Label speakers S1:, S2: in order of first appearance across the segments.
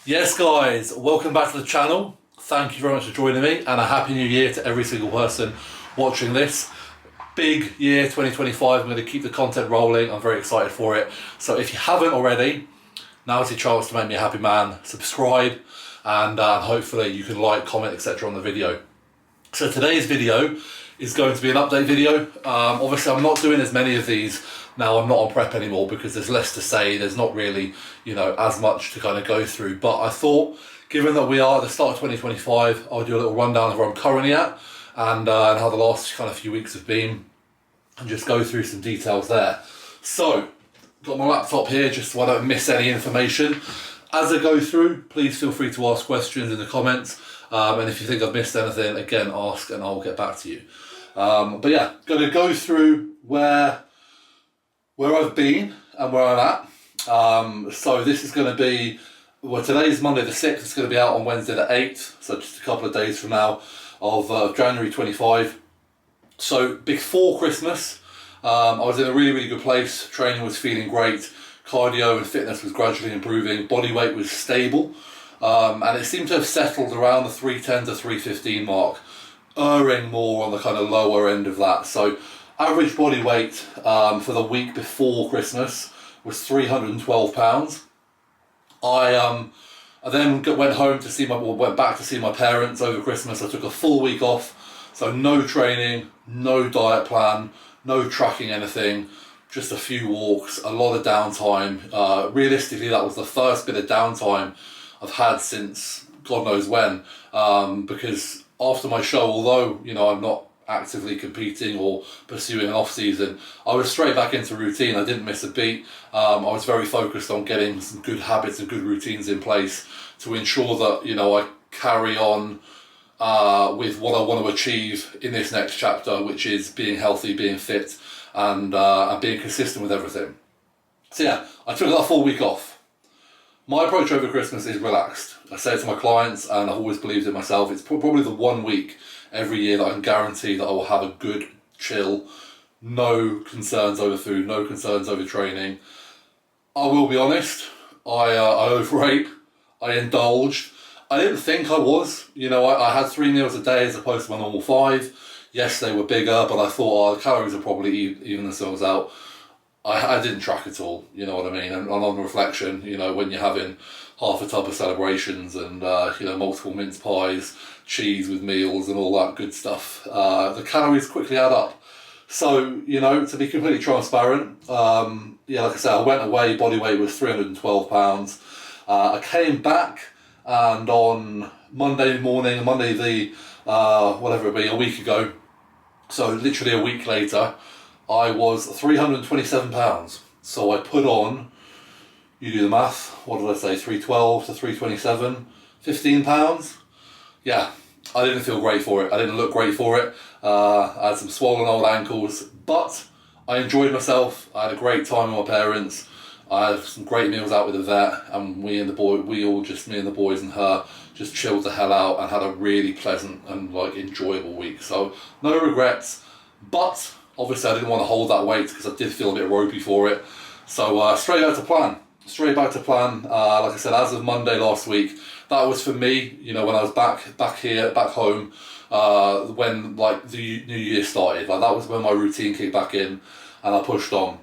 S1: Yes guys, welcome back to the channel. Thank you very much for joining me and a happy new year to every single person watching this. Big year 2025, I'm going to keep the content rolling, I'm very excited for it. So if you haven't already, now's your chance to make me a happy man. Subscribe and hopefully you can like, comment, etc. on the video. So today's video is going to be an update video. Obviously I'm not doing as many of these now. I'm not on prep anymore because there's less to say. There's not really, as much to kind of go through. But I thought, given that we are at the start of 2025, I'll do a little rundown of where I'm currently at and how the last kind of few weeks have been and just go through some details there. So, got my laptop here just so I don't miss any information. As I go through, please feel free to ask questions in the comments. And if you think I've missed anything, again, ask and I'll get back to you. But yeah, going to go through where I've been and where I'm at. So this is going to be, well, today's Monday the 6th, it's going to be out on Wednesday the 8th, so just a couple of days from now, of January 25. So before Christmas, I was in a really, really good place. Training was feeling great. Cardio and fitness was gradually improving. Body weight was stable. And it seemed to have settled around the 310 to 315 mark, erring more on the kind of lower end of that. So average body weight for the week before Christmas was 312 pounds. I then went back to see my parents over Christmas. I took a full week off, so no training, no diet plan, no tracking anything, just a few walks, a lot of downtime. Realistically, that was the first bit of downtime I've had since God knows when, because after my show, although I'm not actively competing or pursuing an off season, I was straight back into routine. I didn't miss a beat. I was very focused on getting some good habits and good routines in place to ensure that I carry on with what I want to achieve in this next chapter, which is being healthy, being fit, and being consistent with everything. So yeah, I took that full week off. My approach over Christmas is relaxed. I say it to my clients, and I've always believed it myself. It's probably the 1 week every year that I can guarantee that I will have a good chill, no concerns over food, no concerns over training. I will be honest, I overate, I indulged. I didn't think I was. I had 3 meals a day as opposed to my normal 5. Yes, they were bigger, but I thought the calories would probably even themselves out. I didn't track at all, you know what I mean? And on reflection, when you're having half a tub of celebrations and, multiple mince pies, cheese with meals and all that good stuff, the calories quickly add up. So, to be completely transparent, like I said, I went away, body weight was 312 pounds. I came back and on Monday a week ago, so literally a week later, I was 327 pounds. So I put on, you do the math, what did I say, 312 to 327, 15 pounds. Yeah, I didn't feel great for it. I didn't look great for it. I had some swollen old ankles, but I enjoyed myself. I had a great time with my parents. I had some great meals out with the vet, and me and the boys and her, just chilled the hell out and had a really pleasant and enjoyable week. So no regrets, but obviously I didn't want to hold that weight because I did feel a bit ropey for it. So straight back to plan. Like I said, as of Monday last week, that was for me, when I was back home, when the new year started. That was when my routine kicked back in and I pushed on.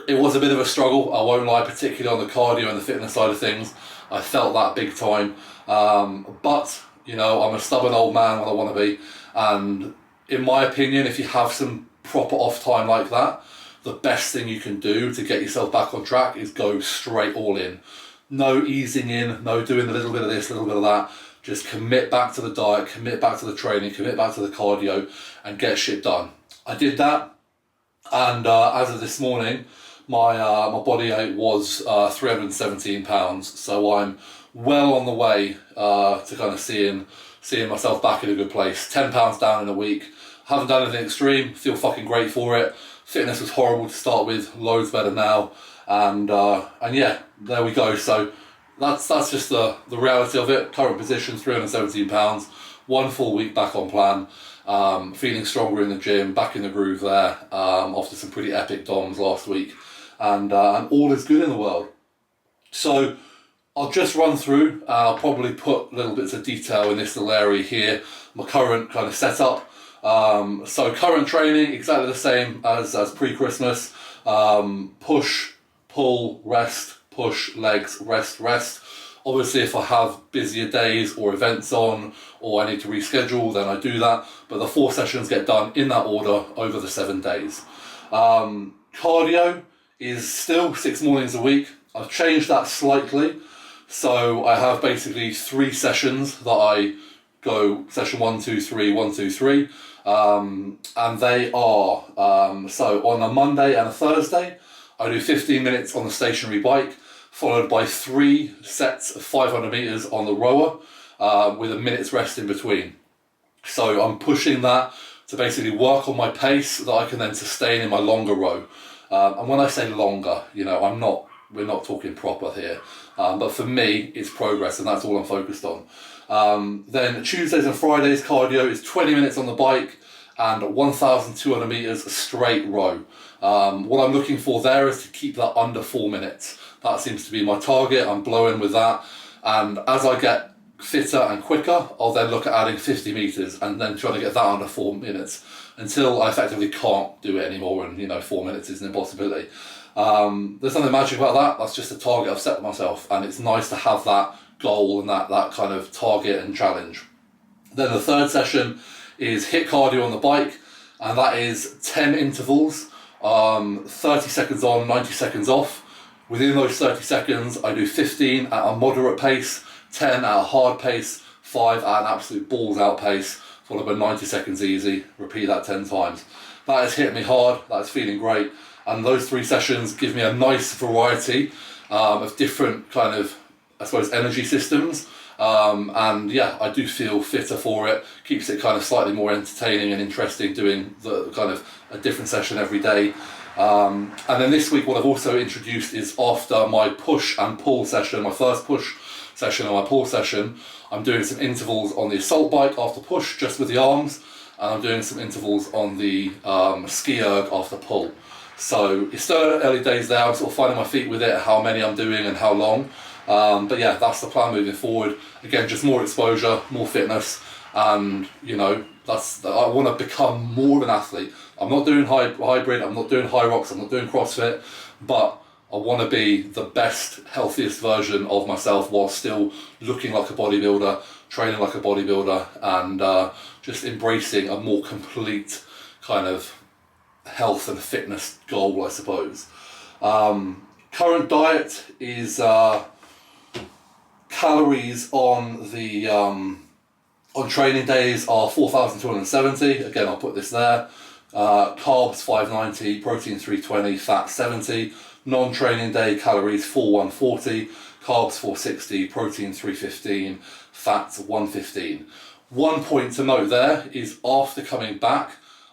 S1: It was a bit of a struggle, I won't lie, particularly on the cardio and the fitness side of things. I felt that big time. But, I'm a stubborn old man when I want to be. And in my opinion, if you have some proper off time like that, the best thing you can do to get yourself back on track is go straight all in. No easing in, no doing a little bit of this, a little bit of that. Just commit back to the diet, commit back to the training, commit back to the cardio and get shit done. I did that, and as of this morning, my body weight was 317 pounds. So I'm well on the way to kind of seeing myself back in a good place. 10 pounds down in a week. Haven't done anything extreme, feel fucking great for it. Fitness was horrible to start with, loads better now. And yeah, there we go. So that's just the reality of it. Current position, 317 pounds, 1 full week back on plan. Feeling stronger in the gym, back in the groove there, after some pretty epic DOMs last week. And all is good in the world. So I'll just run through, I'll probably put little bits of detail in this little area here, my current kind of setup. So current training, exactly the same as pre-Christmas. Push, pull, rest, push, legs, rest, rest. Obviously, if I have busier days or events on, or I need to reschedule, then I do that. But the 4 sessions get done in that order over the 7 days. Cardio is still 6 mornings a week. I've changed that slightly. So I have basically 3 sessions that I go session 1, 2, 3, 1, 2, 3. And they are, so on a Monday and a Thursday, I do 15 minutes on the stationary bike, followed by 3 sets of 500 meters on the rower, with a minute's rest in between. So I'm pushing that to basically work on my pace that I can then sustain in my longer row. And when I say longer, we're not talking proper here. But for me, it's progress, and that's all I'm focused on. Then Tuesdays and Fridays cardio is 20 minutes on the bike and 1,200 meters straight row. What I'm looking for there is to keep that under 4 minutes. That seems to be my target. I'm blowing with that. And as I get fitter and quicker, I'll then look at adding 50 meters and then trying to get that under 4 minutes until I effectively can't do it anymore. And 4 minutes is an impossibility. There's nothing magic about that. That's just a target I've set for myself, and it's nice to have that goal and that kind of target and challenge. Then the third session is HIIT cardio on the bike, and that is 10 intervals, 30 seconds on, 90 seconds off. Within those 30 seconds, I do 15 at a moderate pace, 10 at a hard pace, 5 at an absolute balls out pace, followed by 90 seconds easy. Repeat that 10 times. That has hit me hard, that is feeling great. And those 3 sessions give me a nice variety of different kind of, I suppose, energy systems. And yeah, I do feel fitter for it. Keeps it kind of slightly more entertaining and interesting doing the kind of a different session every day. And then this week what I've also introduced is after my push and pull session, my first push session and my pull session, I'm doing some intervals on the assault bike after push, just with the arms, and I'm doing some intervals on the ski erg after pull. So it's still early days there. I'm sort of finding my feet with it, how many I'm doing and how long. But yeah, that's the plan moving forward. Again, just more exposure, more fitness, and I want to become more of an athlete. I'm not doing hybrid, I'm not doing high rocks, I'm not doing CrossFit, but I want to be the best, healthiest version of myself while still looking like a bodybuilder, training like a bodybuilder, and just embracing a more complete kind of health and fitness goal, I suppose. Current diet is calories on the on training days are 4,270. Again, I'll put this there. Carbs 590, protein 320, fat 70. Non-training day calories 4140, carbs 460, protein 315, fats 115. One point to note there is after coming back,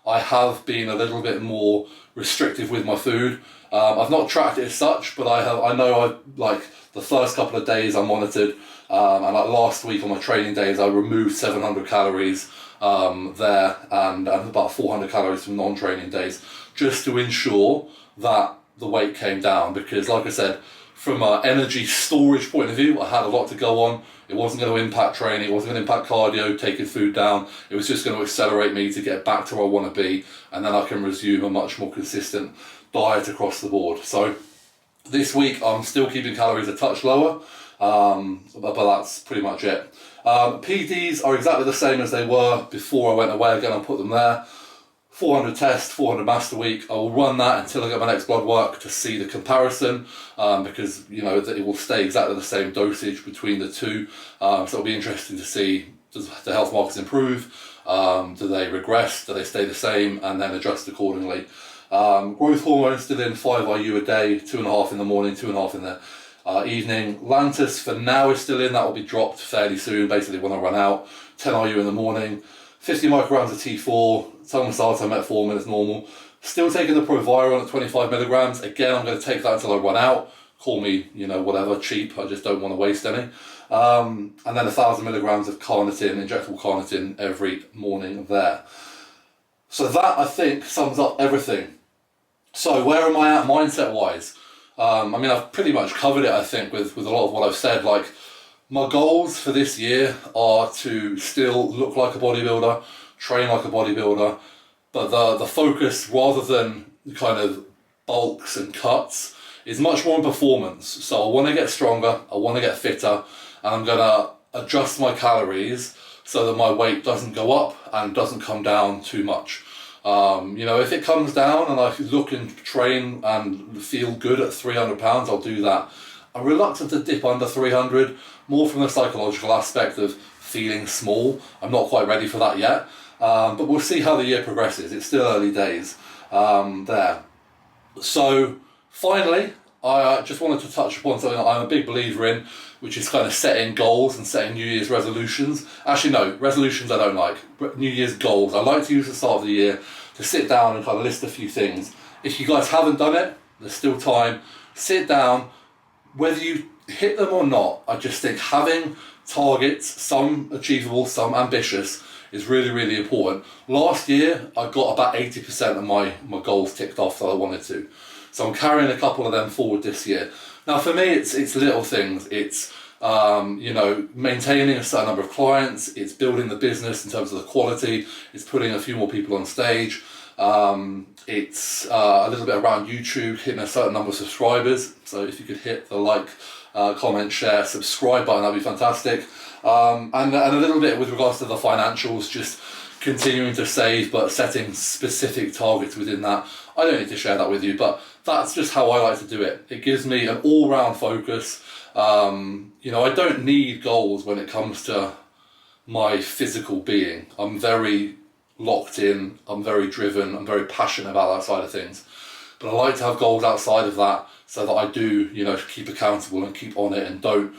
S1: I have been a little bit more restrictive with my food. I've not tracked it as such, but I know like the first couple of days I monitored, and like last week on my training days I removed 700 calories there and about 400 calories from non-training days, just to ensure that the weight came down, because like I said, from an energy storage point of view, I had a lot to go on. It wasn't going to impact training, it wasn't going to impact cardio, taking food down. It was just going to accelerate me to get back to where I want to be, and then I can resume a much more consistent diet across the board. So this week I'm still keeping calories a touch lower, but that's pretty much it. PEDs are exactly the same as they were before I went away. Again, I'll put them there. 400 test, 400 master week. I will run that until I get my next blood work to see the comparison, because it will stay exactly the same dosage between the two. So it'll be interesting to see, does the health markers improve? Do they regress? Do they stay the same? And then adjust accordingly. Growth hormone still in 5 IU a day, 2.5 in the morning, 2.5 in the evening. Lantus for now is still in. That will be dropped fairly soon, basically when I run out. 10 IU in the morning. 50 micrograms of T4, Telmisartan, metformin as normal. Still taking the Proviron at 25 milligrams. Again, I'm going to take that until I run out. Call me, whatever, cheap. I just don't want to waste any. And then 1,000 milligrams of carnitine, injectable carnitine, every morning there. So that, I think, sums up everything. So where am I at mindset-wise? I mean, I've pretty much covered it, I think, with a lot of what I've said. Like, my goals for this year are to still look like a bodybuilder, train like a bodybuilder, but the focus, rather than kind of bulks and cuts, is much more on performance. So I want to get stronger, I want to get fitter, and I'm going to adjust my calories so that my weight doesn't go up and doesn't come down too much. You know, if it comes down and I look and train and feel good at 300 pounds, I'll do that. I'm reluctant to dip under 300, more from the psychological aspect of feeling small. I'm not quite ready for that yet, but we'll see how the year progresses. It's still early days there. So finally, I just wanted to touch upon something that I'm a big believer in, which is kind of setting goals and setting New Year's resolutions. Actually, no, resolutions I don't like. New Year's goals. I like to use the start of the year to sit down and kind of list a few things. If you guys haven't done it, there's still time. Sit down. Whether you hit them or not, I just think having targets, some achievable, some ambitious, is really, really important. Last year, I got about 80% of my goals ticked off that I wanted to. So I'm carrying a couple of them forward this year. Now for me, it's little things. It's you know, maintaining a certain number of clients. It's building the business in terms of the quality. It's putting a few more people on stage. It's a little bit around YouTube, hitting a certain number of subscribers. So if you could hit the like, comment, share, subscribe button, that'd be fantastic. And a little bit with regards to the financials, just continuing to save, but setting specific targets within that. I don't need to share that with you, but that's just how I like to do it. It gives me an all-round focus. You know, I don't need goals when it comes to my physical being. I'm very locked in, I'm very driven, I'm very passionate about that side of things. But I like to have goals outside of that so that I do, you know, keep accountable and keep on it, and don't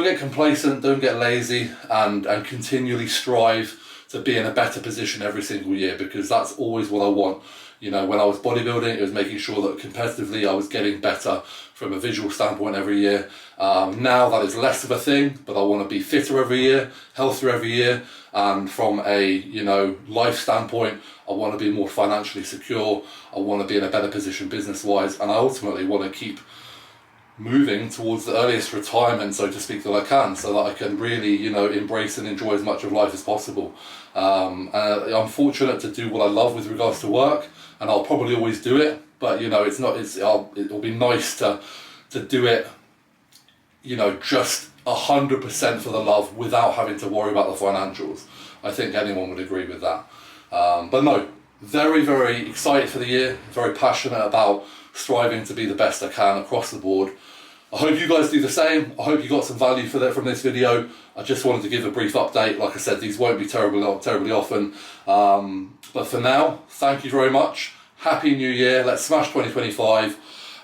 S1: get complacent, don't get lazy, and continually strive to be in a better position every single year, because that's always what I want. You know, when I was bodybuilding, it was making sure that competitively I was getting better from a visual standpoint every year. Now that is less of a thing, but I want to be fitter every year, healthier every year, and from a, you know, life standpoint, I want to be more financially secure. I want to be in a better position business-wise, and I ultimately want to keep moving towards the earliest retirement, so to speak, that I can, so that I can really, you know, embrace and enjoy as much of life as possible. I'm fortunate to do what I love with regards to work, and I'll probably always do it, but, you know, it'll be nice to do it, you know, just 100% for the love without having to worry about the financials. I think anyone would agree with that. But no, very, very excited for the year, very passionate about striving to be the best I can across the board. I hope you guys do the same. I hope you got some value from this video. I just wanted to give a brief update. Like I said, these won't be terribly often. But for now, thank you very much. Happy New Year. Let's smash 2025.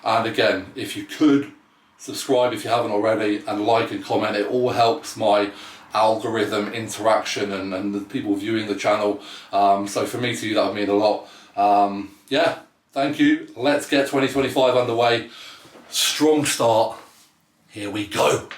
S1: And again, if you could, subscribe if you haven't already, and like and comment. It all helps my algorithm interaction and the people viewing the channel. So for me to you, that would mean a lot. Yeah, thank you. Let's get 2025 underway. Strong start. Here we go.